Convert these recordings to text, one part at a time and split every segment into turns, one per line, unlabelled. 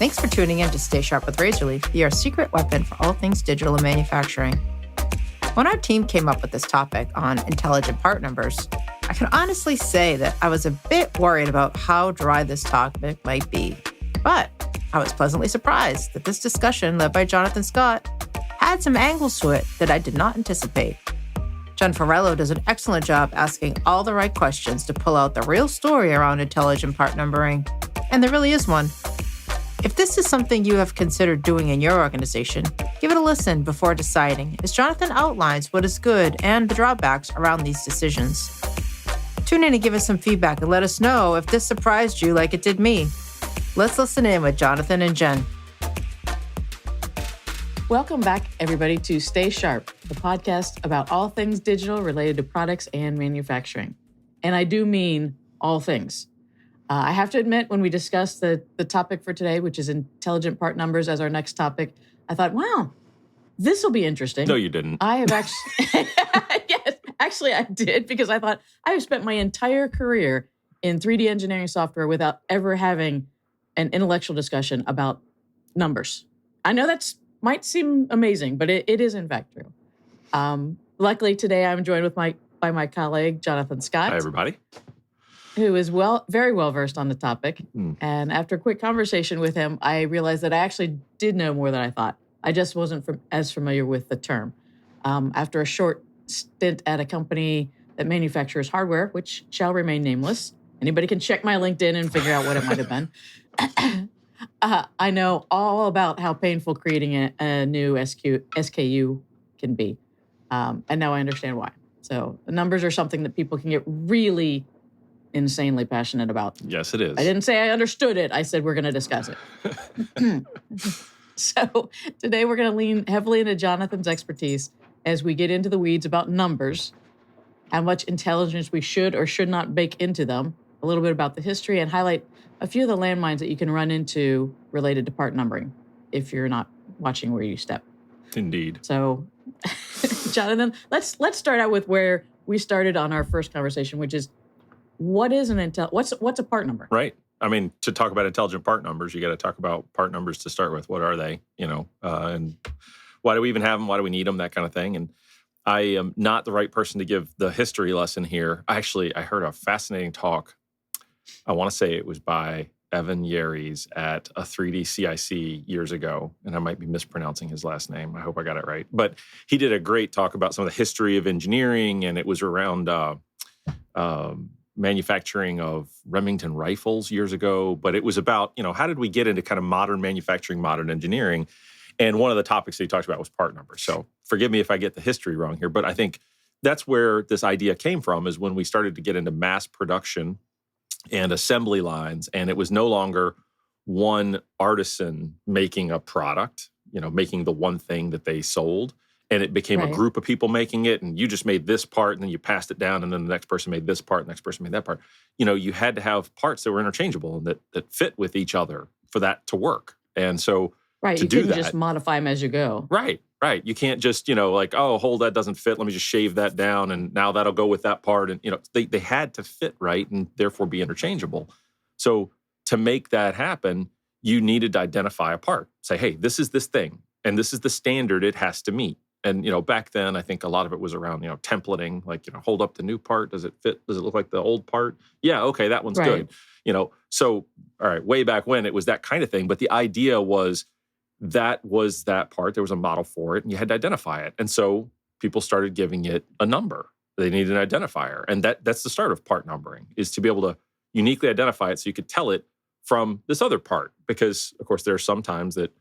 Thanks for tuning in to Stay Sharp with Razorleaf, your secret weapon for all things digital and manufacturing. When our team came up with this topic on intelligent part numbers, I can honestly say that I was a bit worried about how dry this topic might be. But I was pleasantly surprised that this discussion, led by Jonathan Scott, had some angles to it that I did not anticipate. John Farello does an excellent job asking all the right questions to pull out the real story around intelligent part numbering, and there really is one. If this is something you have considered doing in your organization, give it a listen before deciding, as Jonathan outlines what is good and the drawbacks around these decisions. Tune in and give us some feedback and let us know if this surprised you like it did me. Let's listen in with Jonathan and Jen.
Welcome back, everybody, to Stay Sharp, the podcast about all things digital related to products and manufacturing. And I do mean all things. I have to admit, when we discussed the topic for today, which is intelligent part numbers as our next topic, I thought, wow, this will be interesting.
No, you didn't.
I have actually, yes, actually I did, because I thought I have spent my entire career in 3D engineering software without ever having an intellectual discussion about numbers. I know that might seem amazing, but it is in fact true. Luckily today I'm joined by my colleague, Jonathan Scott.
Hi, everybody.
Who is very well versed on the topic. And after a quick conversation with him, I realized that I actually did know more than I thought. I just wasn't as familiar with the term. After a short stint at a company that manufactures hardware, which shall remain nameless, anybody can check my LinkedIn and figure out what it might have been. I know all about how painful creating a new SKU can be. And now I understand why. So the numbers are something that people can get really insanely passionate about.
Yes, it is.
I didn't say I understood it. I said we're going to discuss it. So today we're going to lean heavily into Jonathan's expertise as we get into the weeds about numbers, how much intelligence we should or should not bake into them, a little bit about the history, and highlight a few of the landmines that you can run into related to part numbering if you're not watching where you step.
Indeed.
So, Jonathan, let's start out with where we started on our first conversation, which is what's a part number?
Right. I mean, to talk about intelligent part numbers, you got to talk about part numbers to start with. What are they? And why do we even have them? Why do we need them? That kind of thing. And I am not the right person to give the history lesson here. I heard a fascinating talk. I want to say it was by Evan Yerries at a 3D CIC years ago, and I might be mispronouncing his last name. I hope I got it right. But he did a great talk about some of the history of engineering, and it was around manufacturing of Remington rifles years ago. But it was about, how did we get into kind of modern manufacturing, modern engineering? And one of the topics that he talked about was part numbers. So forgive me if I get the history wrong here, but I think that's where this idea came from, is when we started to get into mass production and assembly lines, and it was no longer one artisan making a product, making the one thing that they sold, and it became a group of people making it, and you just made this part, and then you passed it down, and then the next person made this part, and the next person made that part. You had to have parts that were interchangeable and that fit with each other for that to work. And so
you couldn't just modify them as you go.
Right. You can't just, that doesn't fit. Let me just shave that down, and now that'll go with that part. And, they had to fit right and therefore be interchangeable. So to make that happen, you needed to identify a part. Say, hey, this is this thing, and this is the standard it has to meet. And, back then, I think a lot of it was around, templating, like, hold up the new part. Does it fit? Does it look like the old part? Yeah, okay, that one's good. So, all right, way back when it was that kind of thing. But the idea was that part. There was a model for it, and you had to identify it. And so people started giving it a number. They needed an identifier. And that's the start of part numbering, is to be able to uniquely identify it so you could tell it from this other part. Because, of course, there are some times that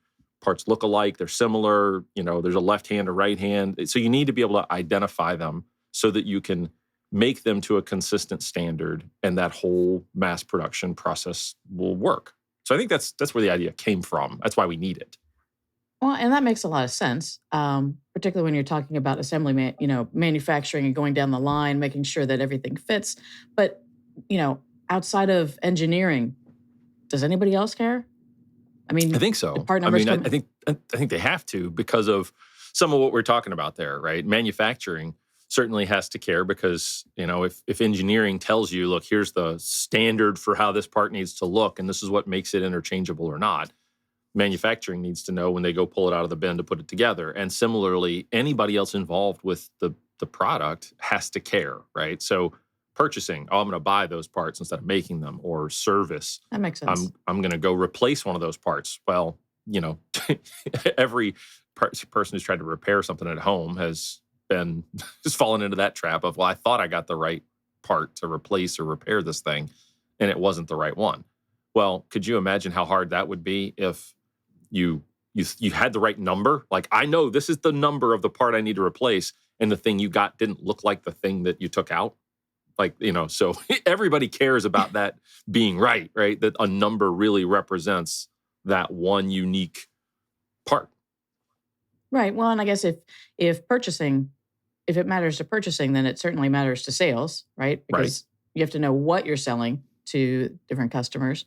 parts look alike, they're similar, there's a left hand or right hand. So you need to be able to identify them so that you can make them to a consistent standard, and that whole mass production process will work. So I think that's where the idea came from. That's why we need it.
Well, and that makes a lot of sense, particularly when you're talking about assembly, manufacturing and going down the line, making sure that everything fits. But, outside of engineering, does anybody else care? I mean,
I think so.
Part numbers
I think they have to, because of some of what we're talking about there, right? Manufacturing certainly has to care, because, if engineering tells you, look, here's the standard for how this part needs to look, and this is what makes it interchangeable or not, manufacturing needs to know when they go pull it out of the bin to put it together. And similarly, anybody else involved with the product has to care, right? So purchasing, I'm going to buy those parts instead of making them, or service.
That makes sense.
I'm going to go replace one of those parts. Well, every person who's tried to repair something at home has been just fallen into that trap of, well, I thought I got the right part to replace or repair this thing, and it wasn't the right one. Well, could you imagine how hard that would be if you had the right number? Like, I know this is the number of the part I need to replace, and the thing you got didn't look like the thing that you took out. Like, so everybody cares about that being right? That a number really represents that one unique part.
Right. Well, and I guess if purchasing, if it matters to purchasing, then it certainly matters to sales, right? Because you have to know what you're selling to different customers.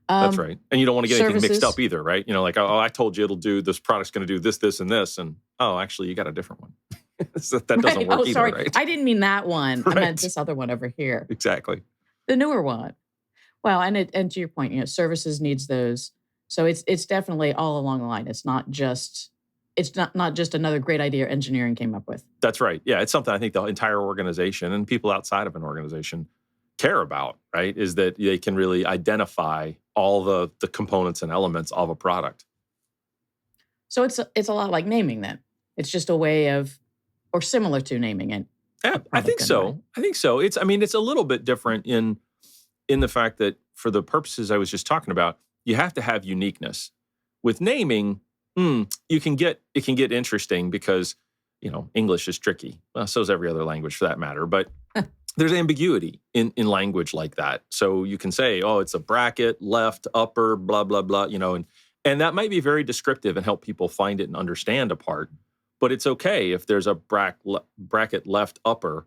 That's right. And you don't want to get anything mixed
services.
up either, right? Like, I told you this product's going to do this, this, and this. And, actually, you got a different one. That doesn't
Right.
work either,
Sorry.
right?
I didn't mean that one. I
Right.
meant this other one over here.
Exactly.
The newer one. Well, and to your point, services needs those. So it's definitely all along the line. It's not just another great idea engineering came up with.
That's right. Yeah, it's something I think the entire organization and people outside of an organization care about, right? Is that they can really identify all the components and elements of a product.
So it's a lot like naming then. It's just a way of, or similar to naming it.
Yeah, I think so.
Anyway.
I think so. It's a little bit different in the fact that for the purposes I was just talking about, you have to have uniqueness. With naming, it can get interesting because, English is tricky. Well, so is every other language for that matter. But there's ambiguity in language like that. So you can say, it's a bracket, left, upper, blah, blah, blah, and that might be very descriptive and help people find it and understand a part. But it's okay if there's a bracket left upper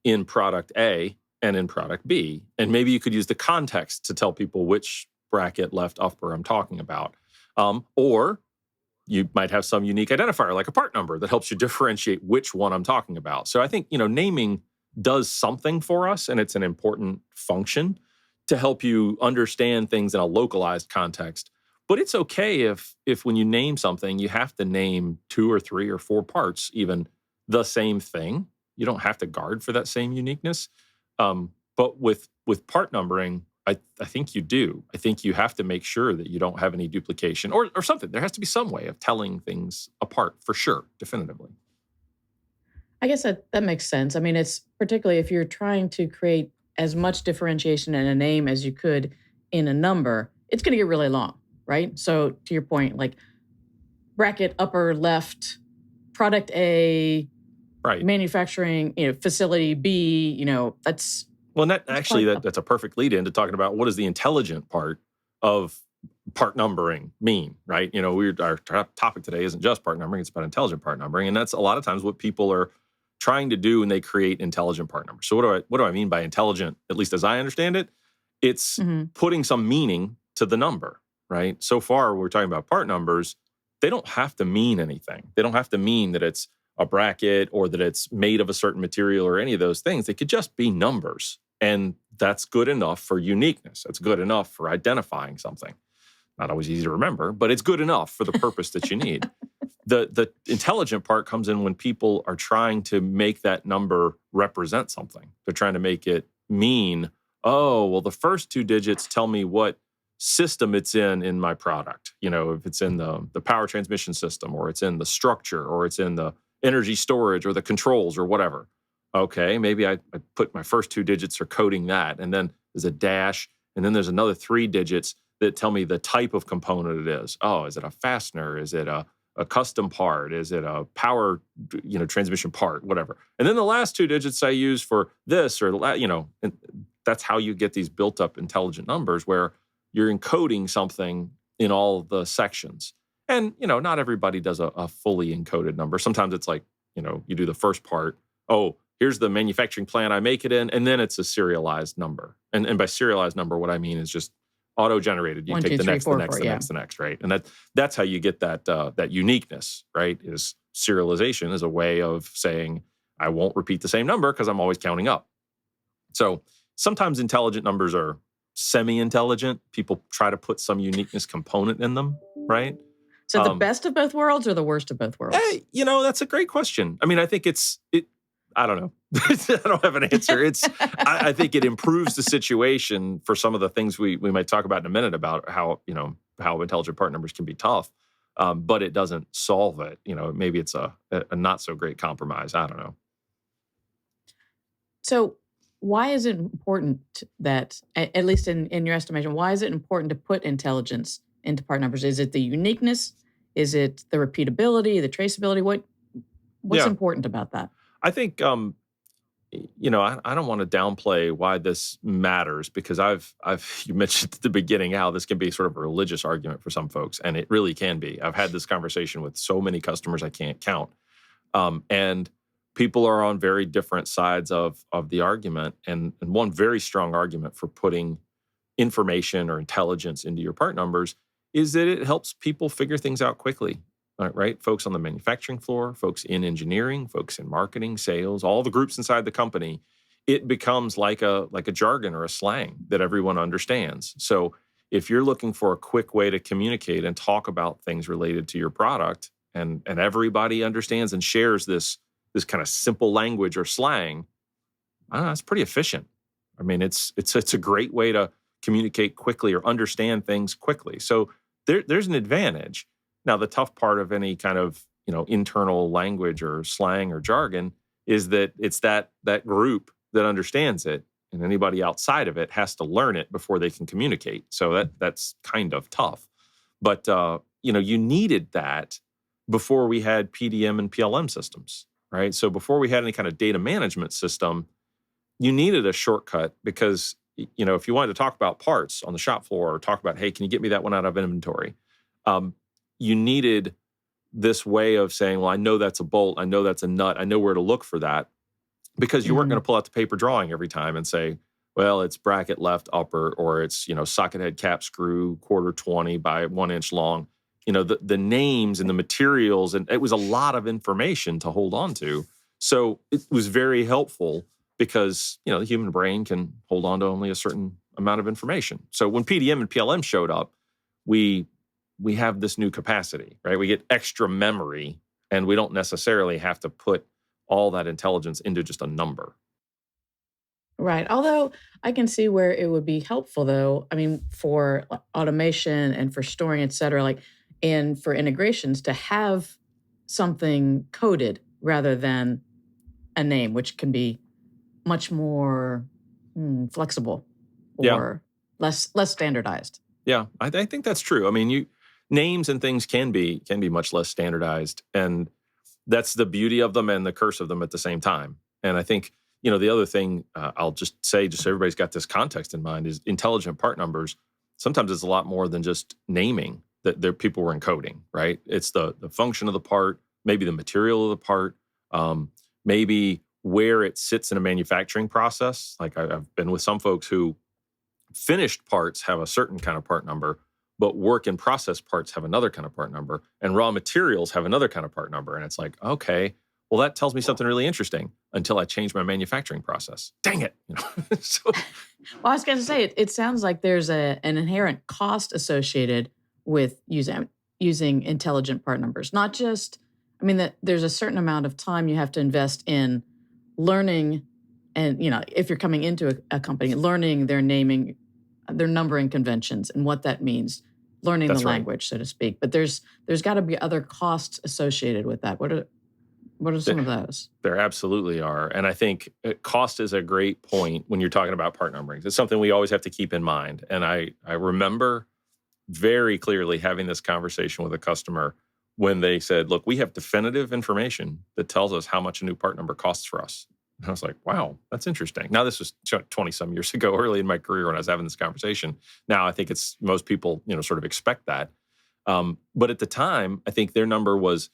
in product A and in product B. And maybe you could use the context to tell people which bracket left upper I'm talking about. Or you might have some unique identifier like a part number that helps you differentiate which one I'm talking about. So I think, naming does something for us, and it's an important function to help you understand things in a localized context. But it's okay if when you name something, you have to name 2 or 3 or 4 parts, even the same thing. You don't have to guard for that same uniqueness. But with part numbering, I think you do. I think you have to make sure that you don't have any duplication or something. There has to be some way of telling things apart for sure, definitively.
I guess that makes sense. I mean, it's particularly if you're trying to create as much differentiation in a name as you could in a number, it's going to get really long, right? So to your point, like bracket upper left, product A,
right?
Manufacturing, facility B, that's...
Well, that's a perfect lead into talking about what does the intelligent part of part numbering mean, right? Our topic today isn't just part numbering, it's about intelligent part numbering. And that's a lot of times what people are trying to do when they create intelligent part numbers. So what do I mean by intelligent, at least as I understand it? It's putting some meaning to the number, right? So far, we're talking about part numbers. They don't have to mean anything. They don't have to mean that it's a bracket or that it's made of a certain material or any of those things. They could just be numbers. And that's good enough for uniqueness. That's good enough for identifying something. Not always easy to remember, but it's good enough for the purpose that you need. The intelligent part comes in when people are trying to make that number represent something. They're trying to make it mean, the first 2 digits tell me what system it's in my product. If it's in the power transmission system, or it's in the structure, or it's in the energy storage or the controls or whatever. Okay, maybe I put my first 2 digits are coding that, and then there's a dash, and then there's another 3 digits that tell me the type of component it is. Is it a fastener? Is it a custom part? Is it a power, transmission part? Whatever. And then the last 2 digits I use for this or and that's how you get these built-up intelligent numbers where you're encoding something in all the sections. And not everybody does a fully encoded number. Sometimes it's like you do the first part. Here's the manufacturing plant I make it in, and then it's a serialized number. And by serialized number, what I mean is just auto-generated. You
1,
take
2,
the
3,
next,
4,
the next,
4,
the next, the next, right? And that's how you get that uniqueness, right? Is serialization is a way of saying, I won't repeat the same number because I'm always counting up. So sometimes intelligent numbers are semi-intelligent. People try to put some uniqueness component in them. right?
So the best of both worlds or the worst of both worlds?
Hey, that's a great question. I mean, I think I don't know. I don't have an answer. I think it improves the situation for some of the things we might talk about in a minute about how intelligent part numbers can be tough, but it doesn't solve it. Maybe it's a not so great compromise. I don't know.
So why is it important that, at least in your estimation, why is it important to put intelligence into part numbers? Is it the uniqueness? Is it the repeatability, the traceability? What's important about that?
I think, I don't want to downplay why this matters, because you mentioned at the beginning how this can be sort of a religious argument for some folks, and it really can be. I've had this conversation with so many customers I can't count. And people are on very different sides of the argument. And one very strong argument for putting information or intelligence into your part numbers is that it helps people figure things out quickly, right? Folks on the manufacturing floor, folks in engineering, folks in marketing, sales, all the groups inside the company. It becomes like a jargon or a slang that everyone understands. So if you're looking for a quick way to communicate and talk about things related to your product, and everybody understands and shares this kind of simple language or slang, I don't know, it's pretty efficient. I mean, it's a great way to communicate quickly or understand things quickly. So there's an advantage. Now, the tough part of any kind of internal language or slang or jargon is that it's that group that understands it, and anybody outside of it has to learn it before they can communicate. So that's kind of tough. But you needed that before we had PDM and PLM systems, right? So before we had any kind of data management system, you needed a shortcut, because if you wanted to talk about parts on the shop floor or talk about, hey, can you get me that one out of inventory? You needed this way of saying, well, I know that's a bolt, I know that's a nut, I know where to look for that, because you weren't going to pull out the paper drawing every time and say, well, it's bracket left upper, or it's socket head cap screw 1/4 20 by 1 inch long. The names and the materials, and it was a lot of information to hold on to. So it was very helpful, because the human brain can hold on to only a certain amount of information. So when PDM and PLM showed up, we have this new capacity, right? We get extra memory, and we don't necessarily have to put all that intelligence into just a number.
Right. Although I can see where it would be helpful, though. I mean, for automation and for storing, et cetera, and for integrations, to have something coded rather than a name, which can be much more flexible or less standardized.
Yeah, I think that's true. I mean, names and things can be much less standardized, and that's the beauty of them and the curse of them at the same time. And I think the other thing I'll just say, just so everybody's got this context in mind, is intelligent part numbers. Sometimes it's a lot more than just naming that people were encoding, right? It's the function of the part, maybe the material of the part, maybe where it sits in a manufacturing process. Like I've been with some folks who finished parts have a certain kind of part number, but work in process parts have another kind of part number, and raw materials have another kind of part number. And it's like, okay, well, that tells me something really interesting until I change my manufacturing process. Dang it. So,
well, I was going to say, it sounds like there's an inherent cost associated with using intelligent part numbers. Not just, that there's a certain amount of time you have to invest in learning, and if you're coming into a company, learning their naming, their numbering conventions and what that means, learning the language, so to speak. But there's got to be other costs associated with that. What are some of those?
There absolutely are. And I think cost is a great point when you're talking about part numbering. It's something we always have to keep in mind. And I remember very clearly having this conversation with a customer when they said, look, we have definitive information that tells us how much a new part number costs for us. And I was like, wow, that's interesting. Now, this was 20 some years ago, early in my career when I was having this conversation. Now, I think it's most people, sort of expect that. But at the time, I think their number was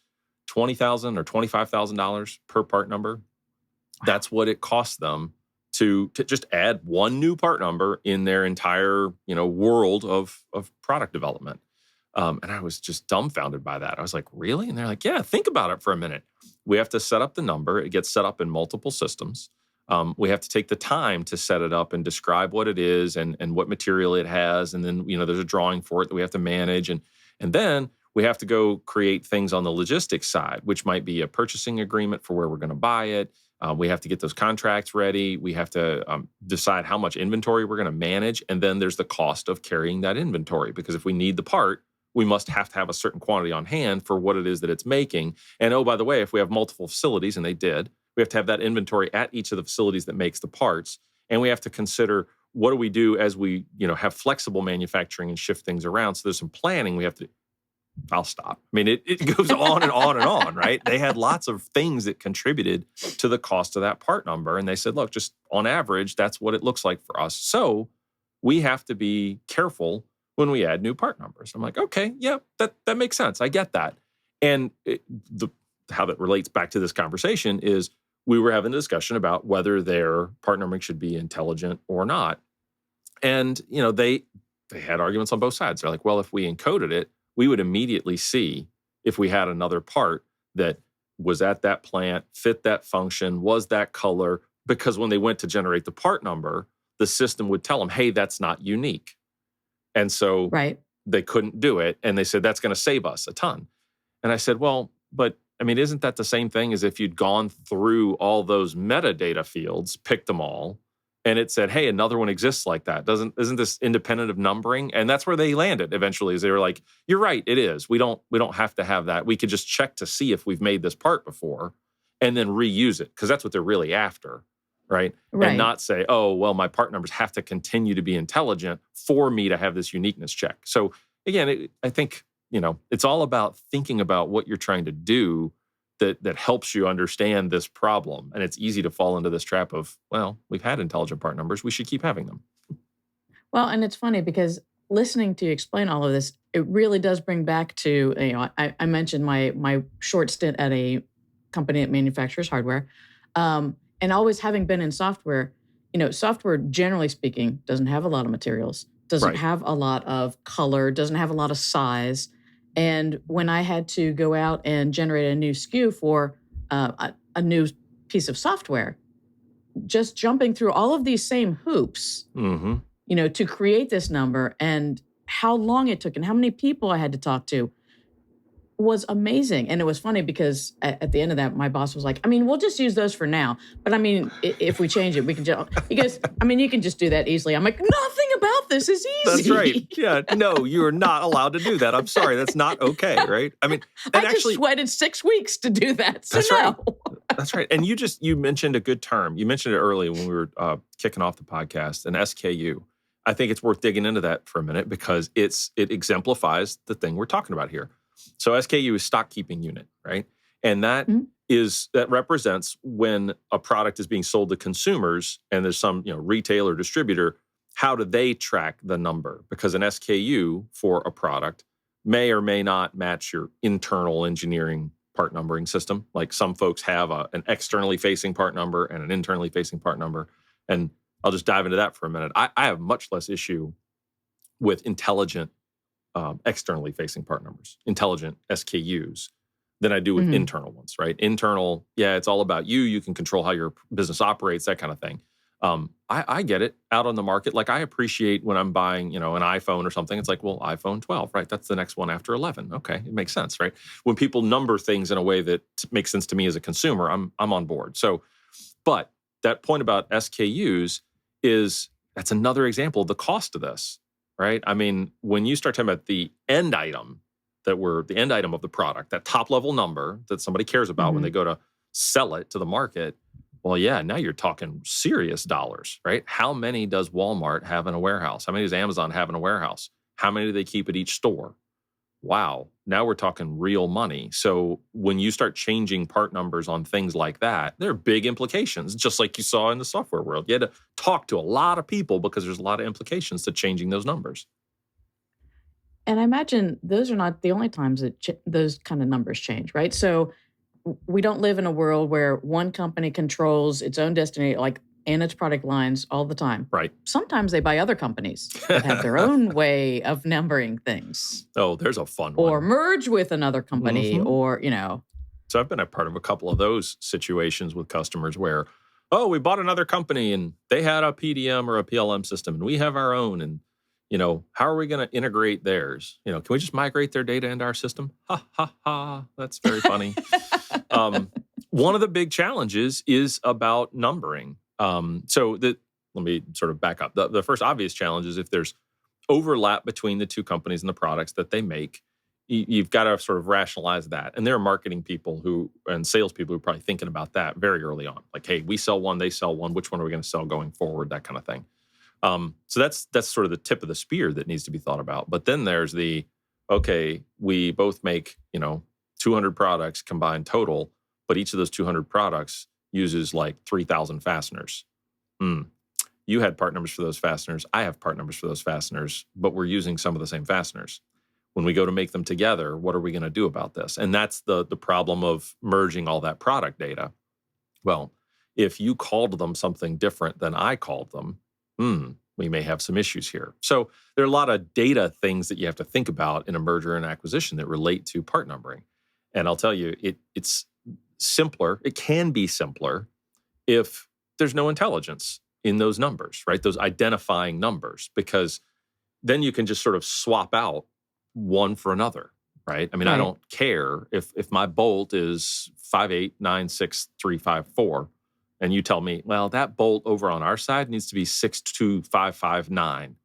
$20,000 or $25,000 per part number. That's what it cost them to just add one new part number in their entire, world of product development. And I was just dumbfounded by that. I was like, really? And they're like, yeah, think about it for a minute. We have to set up the number. It gets set up in multiple systems. We have to take the time to set it up and describe what it is and what material it has. And then, there's a drawing for it that we have to manage. And And then we have to go create things on the logistics side, which might be a purchasing agreement for where we're going to buy it. We have to get those contracts ready. We have to decide how much inventory we're going to manage. And then there's the cost of carrying that inventory, because if we need the part, we must have to have a certain quantity on hand for what it is that it's making. And oh, by the way, if we have multiple facilities, and they did, we have to have that inventory at each of the facilities that makes the parts. And we have to consider, what do we do as we, have flexible manufacturing and shift things around? So there's some planning we have to. I'll stop. I mean, it goes on and on and on, right? They had lots of things that contributed to the cost of that part number. And they said, look, just on average, that's what it looks like for us. So we have to be careful when we add new part numbers. I'm like, okay, yeah, that makes sense. I get that. And how that relates back to this conversation is, we were having a discussion about whether their part numbering should be intelligent or not. And, they had arguments on both sides. They're like, well, if we encoded it, we would immediately see if we had another part that was at that plant, fit that function, was that color, because when they went to generate the part number, the system would tell them, hey, that's not unique. And so they couldn't do it. And they said, that's going to save us a ton. And I said, well, but I mean, isn't that the same thing as if you'd gone through all those metadata fields, picked them all, and it said, hey, another one exists like that. Isn't this independent of numbering? And that's where they landed eventually, is they were like, you're right, it is. We don't have to have that. We could just check to see if we've made this part before and then reuse it, because that's what they're really after, right? And not say, oh, well, my part numbers have to continue to be intelligent for me to have this uniqueness check. So again, I think, it's all about thinking about what you're trying to do that helps you understand this problem. And it's easy to fall into this trap of, well, we've had intelligent part numbers, we should keep having them.
Well, and it's funny because listening to you explain all of this, it really does bring back to, I mentioned my short stint at a company that manufactures hardware. And always having been in software, software, generally speaking, doesn't have a lot of materials, doesn't have a lot of color, doesn't have a lot of size. And when I had to go out and generate a new SKU for a new piece of software, just jumping through all of these same hoops, to create this number, and how long it took and how many people I had to talk to was amazing. And it was funny because at the end of that, my boss was like, I mean, we'll just use those for now. But I mean, if we change it, we can just, he goes, I mean, you can just do that easily. I'm like, nothing about this is easy.
That's right. Yeah. No, you're not allowed to do that. I'm sorry. That's not okay. Right. I mean,
and I just sweated 6 weeks to do that. So
that's right. That's right. And you mentioned a good term. You mentioned it earlier when we were kicking off the podcast, an SKU. I think it's worth digging into that for a minute, because it exemplifies the thing we're talking about here. So SKU is stock keeping unit, right? And that that represents when a product is being sold to consumers and there's some, retailer or distributor, how do they track the number? Because an SKU for a product may or may not match your internal engineering part numbering system. Like some folks have an externally facing part number and an internally facing part number. And I'll just dive into that for a minute. I have much less issue with intelligent externally facing part numbers, intelligent SKUs, than I do with internal ones, right? Internal, it's all about you. You can control how your business operates, that kind of thing. I get it out on the market. Like I appreciate when I'm buying, an iPhone or something. It's like, well, iPhone 12, right? That's the next one after 11. Okay, it makes sense, right? When people number things in a way that makes sense to me as a consumer, I'm on board. So, but that point about SKUs that's another example of the cost of this. Right? I mean, when you start talking about the end item the end item of the product, that top level number that somebody cares about when they go to sell it to the market, well, now you're talking serious dollars, right? How many does Walmart have in a warehouse? How many does Amazon have in a warehouse? How many do they keep at each store? Wow. Now we're talking real money. So when you start changing part numbers on things like that, there are big implications, just like you saw in the software world. You had to talk to a lot of people because there's a lot of implications to changing those numbers.
And I imagine those are not the only times that those kind of numbers change, right? So we don't live in a world where one company controls its own destiny, and its product lines all the time.
Right.
Sometimes they buy other companies that have their own way of numbering things.
Oh, there's a fun one.
Or merge with another company or,
So I've been a part of a couple of those situations with customers where, we bought another company and they had a PDM or a PLM system and we have our own. And, How are we going to integrate theirs? Can we just migrate their data into our system? Ha, ha, ha. That's very funny. One of the big challenges is about numbering. Let me sort of back up. The first obvious challenge is if there's overlap between the two companies and the products that they make, you've got to sort of rationalize that. And there are marketing people and salespeople who are probably thinking about that very early on. Like, hey, we sell one, they sell one. Which one are we going to sell going forward? That kind of thing. So that's sort of the tip of the spear that needs to be thought about. But then there's okay, we both make 200 products combined total, but each of those 200 products uses like 3,000 fasteners. You had part numbers for those fasteners. I have part numbers for those fasteners, but we're using some of the same fasteners. When we go to make them together, what are we going to do about this? And that's the problem of merging all that product data. Well, if you called them something different than I called them, we may have some issues here. So there are a lot of data things that you have to think about in a merger and acquisition that relate to part numbering. And I'll tell you, it's simpler. It can be simpler if there's no intelligence in those numbers, right? Those identifying numbers, because then you can just sort of swap out one for another, right? I mean, I don't care if my bolt is 5896354, and you tell me, well, that bolt over on our side needs to be 62559.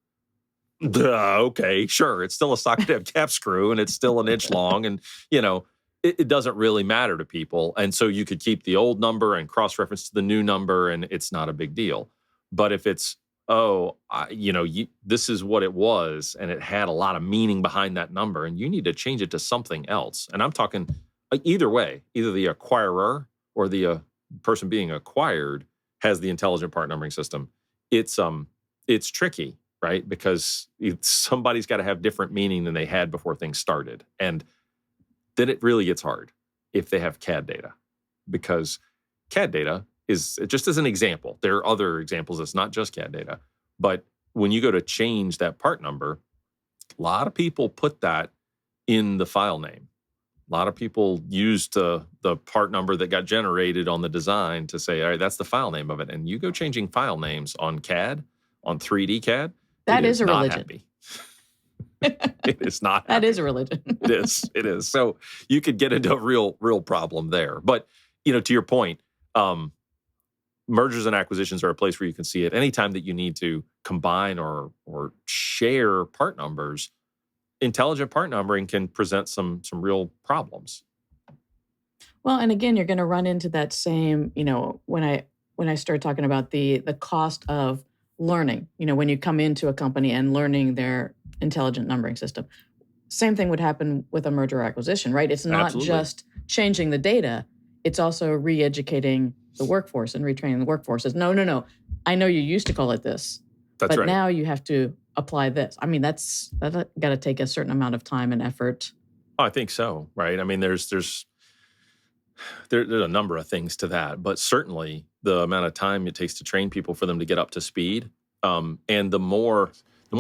Okay, sure. It's still a socket cap screw, and it's still an inch long, and it doesn't really matter to people. And so you could keep the old number and cross-reference to the new number, and it's not a big deal. But if it's, this is what it was, and it had a lot of meaning behind that number, and you need to change it to something else. And I'm talking either way, either the acquirer or the person being acquired has the intelligent part numbering system. It's tricky, right? Because somebody's got to have different meaning than they had before things started. And then it really gets hard if they have CAD data, because CAD data is, just as an example, there are other examples. It's not just CAD data, but when you go to change that part number, a lot of people put that in the file name. A lot of people used the part number that got generated on the design to say, all right, that's the file name of it. And you go changing file names on CAD, on 3D CAD,
that is a
not
religion.
Happy. It is not happy.
That is a religion.
It is. So you could get into a real problem there. But, to your point, mergers and acquisitions are a place where you can see it. Anytime that you need to combine or share part numbers, intelligent part numbering can present some real problems.
Well, and again, you're going to run into that same, when I start talking about the cost of learning, when you come into a company and learning their intelligent numbering system. Same thing would happen with a merger or acquisition, right? It's not
Absolutely.
just changing the data. It's also re-educating the workforce and retraining the workforce. No. I know you used to call it this,
but right.
Now you have to apply this. I mean, that's got to take a certain amount of time and effort.
Oh, I think so, right? I mean, there's a number of things to that, but certainly the amount of time it takes to train people for them to get up to speed, and the more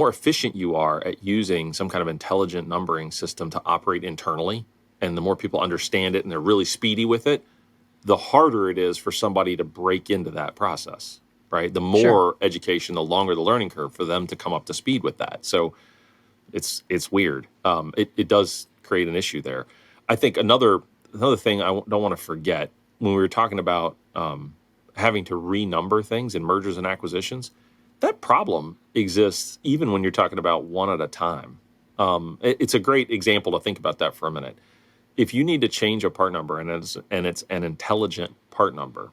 efficient you are at using some kind of intelligent numbering system to operate internally, and the more people understand it and they're really speedy with it, the harder it is for somebody to break into that process, right? The more education, the longer the learning curve for them to come up to speed with that. So it's weird. It does create an issue there. I think another thing I don't want to forget, when we were talking about having to renumber things in mergers and acquisitions, that problem exists even when you're talking about one at a time. It's a great example to think about that for a minute. If you need to change a part number and it's an intelligent part number,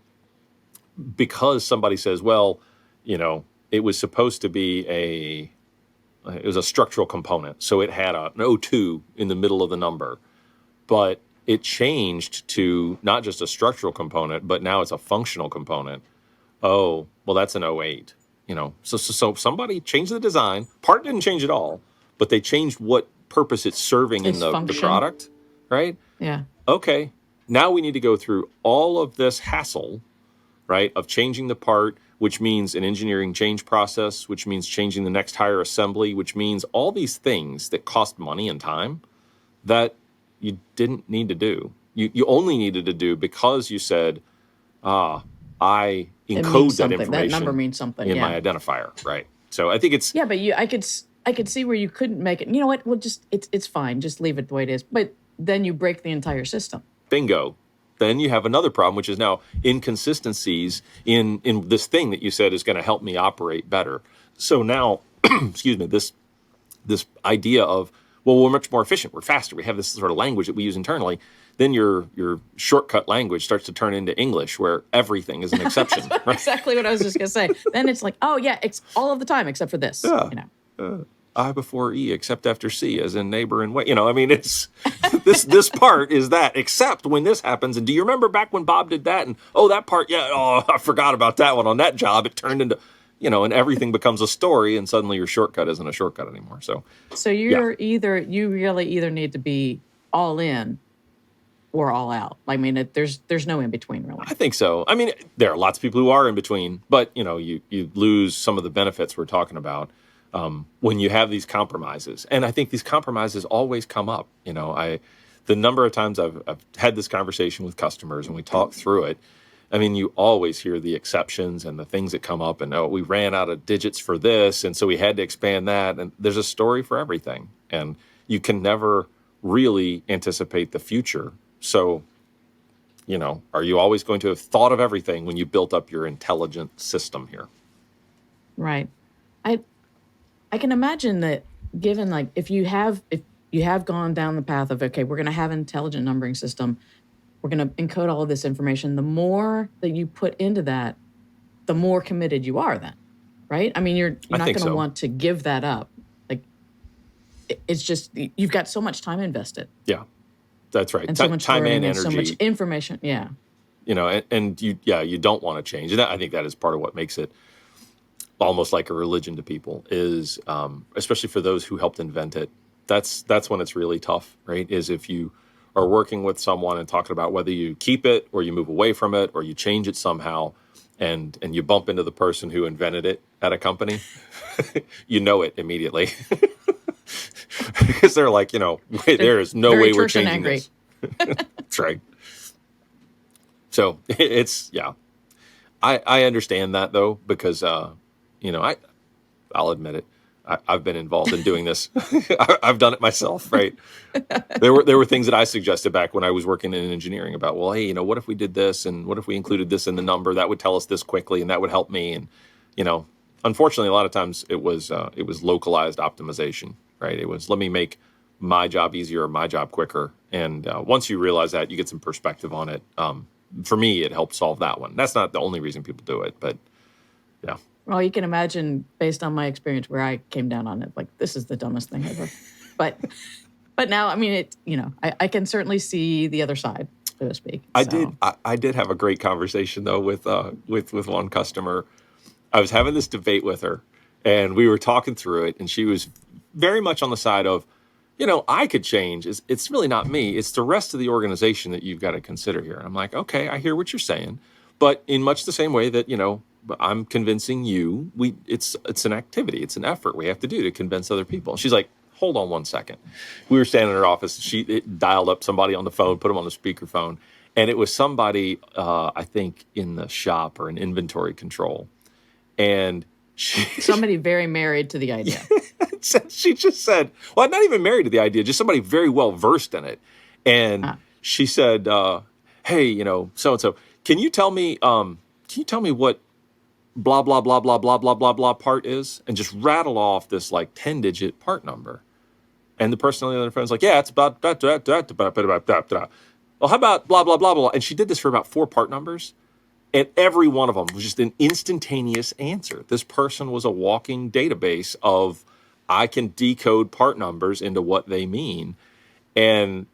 because somebody says, well, it was supposed to be it was a structural component, so it had an O2 in the middle of the number, but it changed to not just a structural component, but now it's a functional component. Oh, well, that's an 08. So somebody changed the design. Part didn't change at all, but they changed what purpose it's serving in the product, right?
Yeah.
Okay, now we need to go through all of this hassle, right, of changing the part, which means an engineering change process, which means changing the next higher assembly, which means all these things that cost money and time that you didn't need to do. You only needed to do because you said, I encode that information.
That number means something
in my identifier, right? So I think it's...
Yeah, but I could see where you couldn't make it. You know what? Well, just it's fine. Just leave it the way it is. But then you break the entire system.
Bingo. Then you have another problem, which is now inconsistencies in this thing that you said is going to help me operate better. So now, excuse me, this idea of, well, we're much more efficient, we're faster, we have this sort of language that we use internally. Then your shortcut language starts to turn into English, where everything is an exception.
That's
right?
exactly what I was just going to say. Then it's like, oh yeah, it's all of the time except for this.
Yeah.
You know.
I before E, except after C, as in neighbor and way. You know, I mean, it's this part is that, except when this happens. And do you remember back when Bob did that? And that part, yeah, I forgot about that one on that job. It turned into, and everything becomes a story, and suddenly your shortcut isn't a shortcut anymore. So
you really either need to be all in or all out. I mean, there's no in between, really.
I think so. I mean, there are lots of people who are in between, but you lose some of the benefits we're talking about when you have these compromises. And I think these compromises always come up. The number of times I've had this conversation with customers and we talk through it. I mean, you always hear the exceptions and the things that come up, and we ran out of digits for this, and so we had to expand that. And there's a story for everything, and you can never really anticipate the future. So, are you always going to have thought of everything when you built up your intelligent system here?
Right. I can imagine that, given if you have gone down the path of, okay, we're going to have an intelligent numbering system, we're going to encode all of this information, the more that you put into that, the more committed you are then, right? I mean, you're not going to want to give that up. It's just, you've got so much time invested.
Yeah, that's right.
And so much
time and
energy.
energy.
So much information, yeah.
And you don't want to change. And I think that is part of what makes it almost like a religion to people, is especially for those who helped invent it. That's when it's really tough, right? Is if you are working with someone and talking about whether you keep it or you move away from it or you change it somehow, and you bump into the person who invented it at a company, you know it immediately. Because they're like, there is no way we're changing this. That's right. So it's, I understand that, though, because, I'll admit it. I've been involved in doing this. I've done it myself, right? There were things that I suggested back when I was working in engineering about, well, hey, what if we did this, and what if we included this in the number? That would tell us this quickly, and that would help me. And unfortunately, a lot of times it was localized optimization, right? It was, let me make my job easier, my job quicker. And once you realize that, you get some perspective on it. For me, it helped solve that one. That's not the only reason people do it, but yeah.
Well, you can imagine, based on my experience, where I came down on it, this is the dumbest thing ever. But now, I mean, I can certainly see the other side, so to speak.
I did have a great conversation, though, with one customer. I was having this debate with her, and we were talking through it, and she was very much on the side of, I could change. It's really not me. It's the rest of the organization that you've got to consider here. And I'm like, okay, I hear what you're saying. But in much the same way that, I'm convincing you, it's an activity. It's an effort we have to do to convince other people. She's like, hold on one second. We were standing in her office. It dialed up somebody on the phone, put them on the speakerphone. And it was somebody, I think, in the shop or in inventory control. And
somebody very married to the idea.
She just said, well, I'm not even married to the idea, just somebody very well versed in it. And she said, hey, so-and-so, can you tell me what blah, blah, blah, blah, blah, blah, blah, blah part is? And just rattle off this 10-digit part number. And the person on the other phone is like, yeah, it's about da, da, da, da, da, da, da. Well, how about blah, blah, blah, blah. And she did this for about 4 part numbers. And every one of them was just an instantaneous answer. This person was a walking database of, I can decode part numbers into what they mean. And,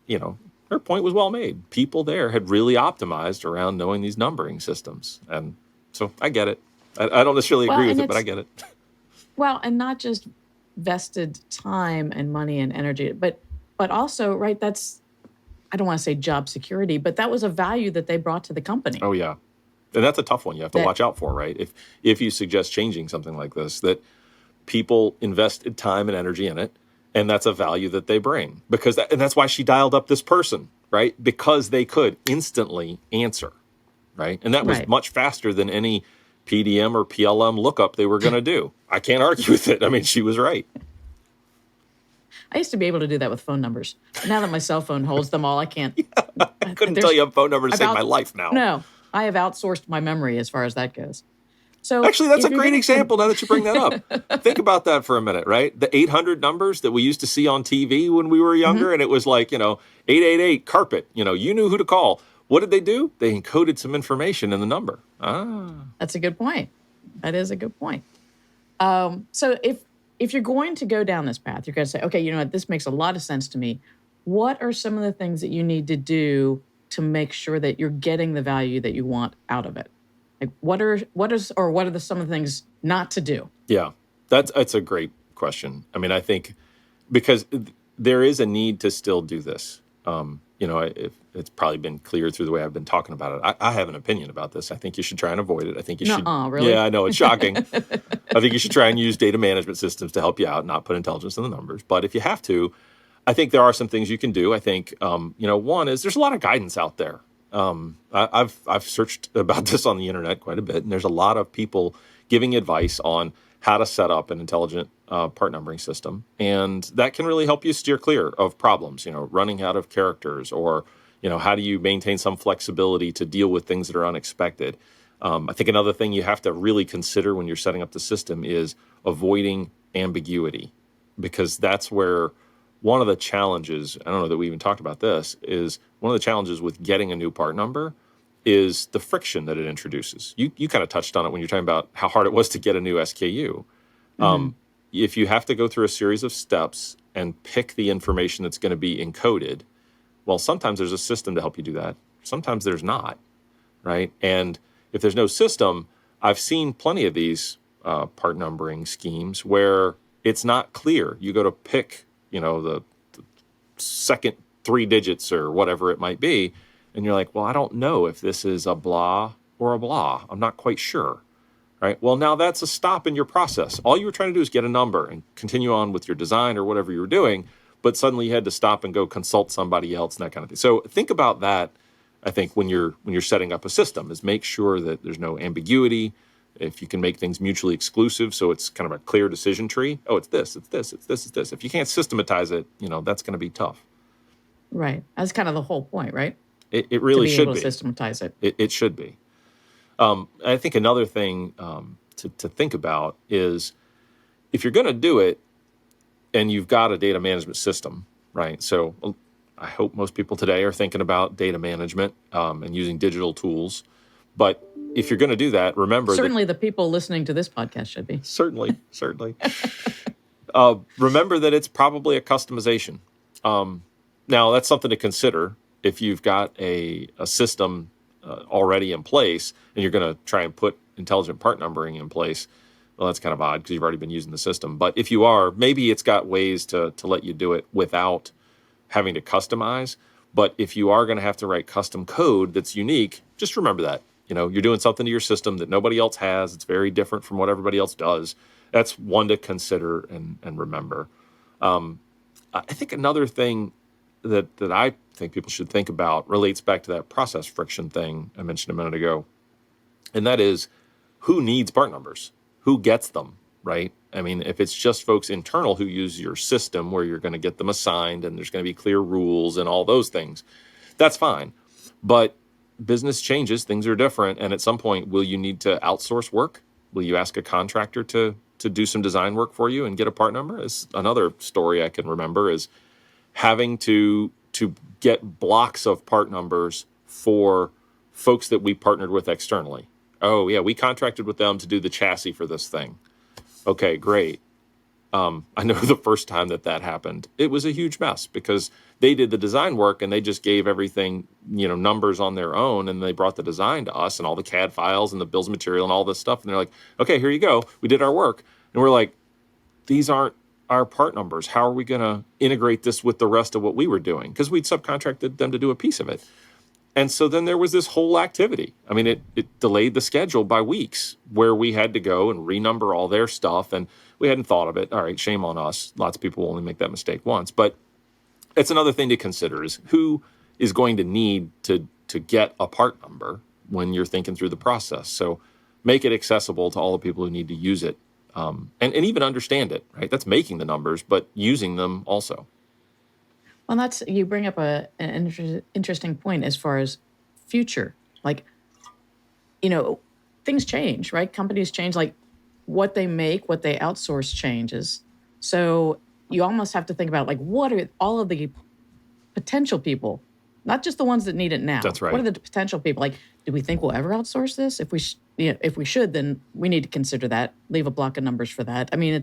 her point was well made. People there had really optimized around knowing these numbering systems. And so I get it. I don't necessarily agree with it, but I get it.
Well, and not just vested time and money and energy, but also, right, that's, I don't want to say job security, but that was a value that they brought to the company.
Oh, yeah. And that's a tough one you have to watch out for, right? If you suggest changing something like this, that people invested time and energy in it, and that's a value that they bring. And that's why she dialed up this person, right? Because they could instantly answer, right? And that was much faster than any PDM or PLM lookup they were going to do. I can't argue with it. I mean, she was right.
I used to be able to do that with phone numbers. But now that my cell phone holds them all, I can't.
I couldn't tell you a phone number to save my life now.
No, I have outsourced my memory as far as that goes. So
actually, that's a great example now that you bring that up. Think about that for a minute, right? The 800 numbers that we used to see on TV when we were younger, and it was like, 888 carpet, you knew who to call. What did they do? They encoded some information in the number.
That's a good point. That is a good point. So if you're going to go down this path, you're going to say, okay, you know what, this makes a lot of sense to me. What are some of the things that you need to do to make sure that you're getting the value that you want out of it? Like what are some of the things not to do?
Yeah, that's a great question. I mean, I think because there is a need to still do this. It's probably been clear through the way I've been talking about it. I have an opinion about this. I think you should try and avoid it. I think you should.
Really?
Yeah, I know, it's shocking. I think you should try and use data management systems to help you out, not put intelligence in the numbers. But if you have to, I think there are some things you can do. I think, one is there's a lot of guidance out there. I've searched about this on the internet quite a bit, and there's a lot of people giving advice on how to set up an intelligent part numbering system, and that can really help you steer clear of problems. Running out of characters, or how do you maintain some flexibility to deal with things that are unexpected. I think another thing you have to really consider when you're setting up the system is avoiding ambiguity, because that's where one of the challenges, I don't know that we even talked about this, is one of the challenges with getting a new part number is the friction that it introduces. You kind of touched on it when you're talking about how hard it was to get a new SKU. If you have to go through a series of steps and pick the information that's going to be encoded, well, sometimes there's a system to help you do that. Sometimes there's not, right? And if there's no system, I've seen plenty of these part numbering schemes where it's not clear. You go to pick the second 3 digits or whatever it might be, and you're like, well, I don't know if this is a blah or a blah. I'm not quite sure, right? Well, now that's a stop in your process. All you were trying to do is get a number and continue on with your design or whatever you were doing, but suddenly you had to stop and go consult somebody else and that kind of thing. So think about that, I think, when you're setting up a system, is make sure that there's no ambiguity. If you can make things mutually exclusive, so it's kind of a clear decision tree. Oh, it's this, it's this, it's this, it's this. If you can't systematize it, that's going to be tough.
Right. That's kind of the whole point, right?
It really should be.
To be able to systematize it.
It should be. I think another thing to think about is if you're going to do it and you've got a data management system, right? So I hope most people today are thinking about data management and using digital tools. But if you're going to do that, remember
certainly the people listening to this podcast should be.
Certainly. Remember that it's probably a customization. Now, that's something to consider if you've got a system already in place and you're going to try and put intelligent part numbering in place. Well, that's kind of odd because you've already been using the system. But if you are, maybe it's got ways to let you do it without having to customize. But if you are going to have to write custom code that's unique, just remember that. You're doing something to your system that nobody else has. It's very different from what everybody else does. That's one to consider and remember. I think another thing that I think people should think about relates back to that process friction thing I mentioned a minute ago. And that is, who needs part numbers? Who gets them, right? I mean, if it's just folks internal who use your system where you're going to get them assigned and there's going to be clear rules and all those things, that's fine. But business changes, things are different. And at some point, will you need to outsource work? Will you ask a contractor to do some design work for you and get a part number? It's another story I can remember is having to get blocks of part numbers for folks that we partnered with externally. Oh, yeah, we contracted with them to do the chassis for this thing. Okay, great. I know the first time that happened, it was a huge mess because they did the design work and they just gave everything, numbers on their own, and they brought the design to us and all the CAD files and the bills of material and all this stuff. And they're like, okay, here you go. We did our work. And we're like, these aren't our part numbers. How are we going to integrate this with the rest of what we were doing? Because we'd subcontracted them to do a piece of it. And so then there was this whole activity. I mean, it delayed the schedule by weeks where we had to go and renumber all their stuff. And we hadn't thought of it. All right, shame on us. Lots of people only make that mistake once. But it's another thing to consider is who is going to need to get a part number when you're thinking through the process. So make it accessible to all the people who need to use it and even understand it, right? That's making the numbers, but using them also.
Well, you bring up an interesting point as far as future. Like, things change, right? Companies change, like what they make, what they outsource changes. So you almost have to think about, like, what are all of the potential people, not just the ones that need it now.
That's right.
What are the potential people? Like, do we think we'll ever outsource this? If we should, then we need to consider that, leave a block of numbers for that. I mean,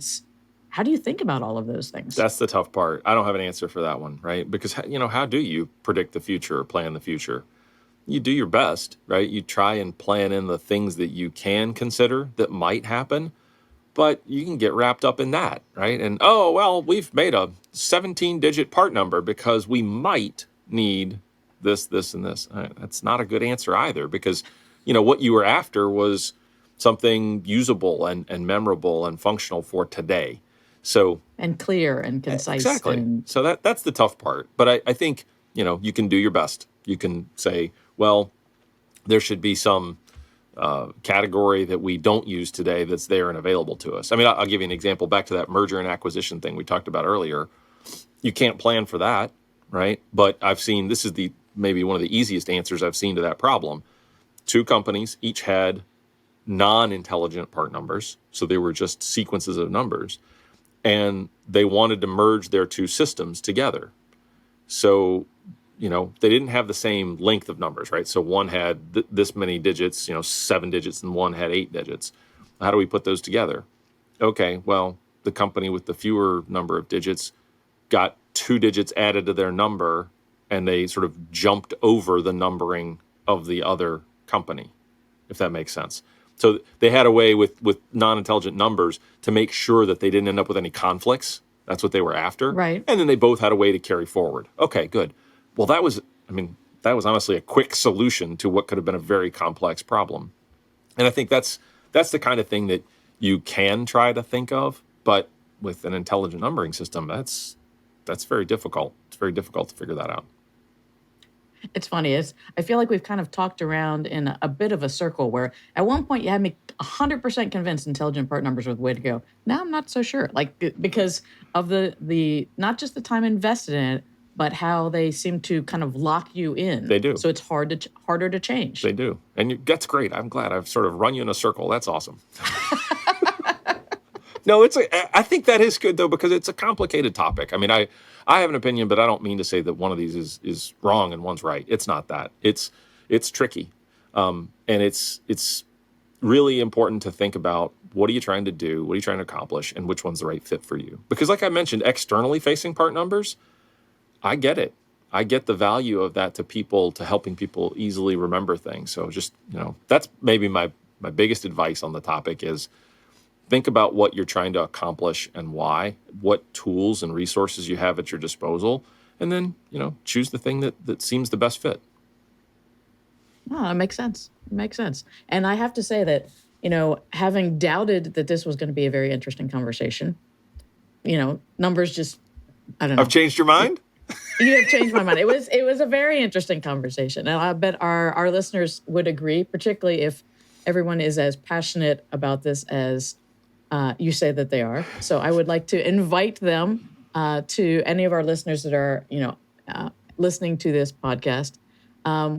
how do you think about all of those things?
That's the tough part. I don't have an answer for that one, right? Because, how do you predict the future or plan the future? You do your best, right? You try and plan in the things that you can consider that might happen, but you can get wrapped up in that, right? And, oh, well, we've made a 17-digit part number because we might need this, this, and this. That's not a good answer either, because, what you were after was something usable and memorable and functional for today. So,
and clear and concise.
Exactly. So that's the tough part. But I think, you can do your best. You can say, well, there should be some category that we don't use today that's there and available to us. I mean, I'll give you an example back to that merger and acquisition thing we talked about earlier. You can't plan for that, right? But I've seen, this is maybe one of the easiest answers I've seen to that problem. 2 companies each had non-intelligent part numbers. So they were just sequences of numbers. And they wanted to merge their 2 systems together. So, they didn't have the same length of numbers, right? So one had this many digits, 7 digits, and one had 8 digits. How do we put those together? Okay, well, the company with the fewer number of digits got 2 digits added to their number, and they sort of jumped over the numbering of the other company, if that makes sense. So they had a way with non-intelligent numbers to make sure that they didn't end up with any conflicts. That's what they were after.
Right.
And then they both had a way to carry forward. Okay, good. Well, that was honestly a quick solution to what could have been a very complex problem. And I think that's the kind of thing that you can try to think of, but with an intelligent numbering system, that's very difficult. It's very difficult to figure that out.
It's funny. I feel like we've kind of talked around in a bit of a circle where at one point you had me 100% convinced intelligent part numbers were the way to go. Now I'm not so sure, because of the not just the time invested in it, but how they seem to kind of lock you in.
They do.
So it's harder to change.
They do. And that's great. I'm glad I've sort of run you in a circle. That's awesome. No, I think that is good, though, because it's a complicated topic. I mean, I have an opinion, but I don't mean to say that one of these is wrong and one's right. It's not that. It's tricky. And it's really important to think about, what are you trying to do? What are you trying to accomplish? And which one's the right fit for you? Because like I mentioned, externally facing part numbers, I get it. I get the value of that to helping people easily remember things. So just, that's maybe my biggest advice on the topic is think about what you're trying to accomplish and why, what tools and resources you have at your disposal, and then, choose the thing that seems the best fit.
Oh, that makes sense. It makes sense. And I have to say that, having doubted that this was going to be a very interesting conversation, numbers just, I don't know.
I've changed your mind?
You have changed my mind. It was a very interesting conversation. And I bet our listeners would agree, particularly if everyone is as passionate about this as you say that they are. So I would like to invite them to any of our listeners that are, listening to this podcast.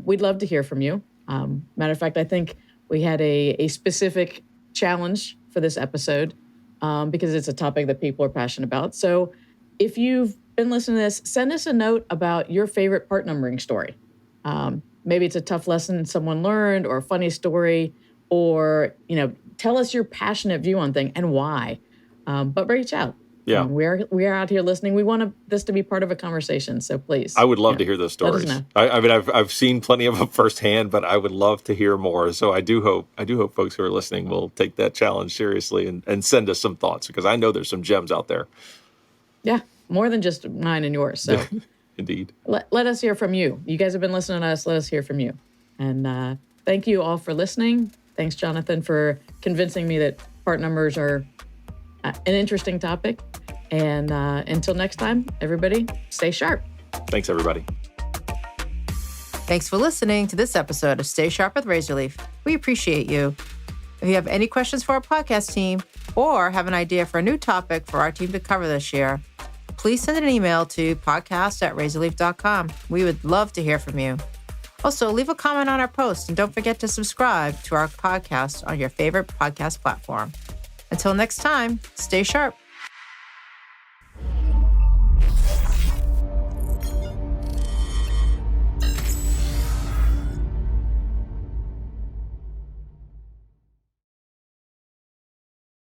We'd love to hear from you. Matter of fact, I think we had a specific challenge for this episode because it's a topic that people are passionate about. So if you've been listening to this, send us a note about your favorite part numbering story. Maybe it's a tough lesson someone learned, or a funny story, or, tell us your passionate view on thing and why. But reach out.
Yeah.
We are out here listening. We want this to be part of a conversation, so please.
I would love to hear those stories.
Let us know.
I mean, I've seen plenty of them firsthand, but I would love to hear more. So I do hope folks who are listening will take that challenge seriously and send us some thoughts, because I know there's some gems out there.
Yeah, more than just mine and yours. So
Indeed.
Let us hear from you. You guys have been listening to us. Let us hear from you. And thank you all for listening. Thanks, Jonathan, for convincing me that part numbers are an interesting topic. And until next time, everybody, stay sharp.
Thanks, everybody.
Thanks for listening to this episode of Stay Sharp with Razorleaf. We appreciate you. If you have any questions for our podcast team or have an idea for a new topic for our team to cover this year, please send an email to podcast@razorleaf.com. We would love to hear from you. Also, leave a comment on our post and don't forget to subscribe to our podcast on your favorite podcast platform. Until next time, stay sharp.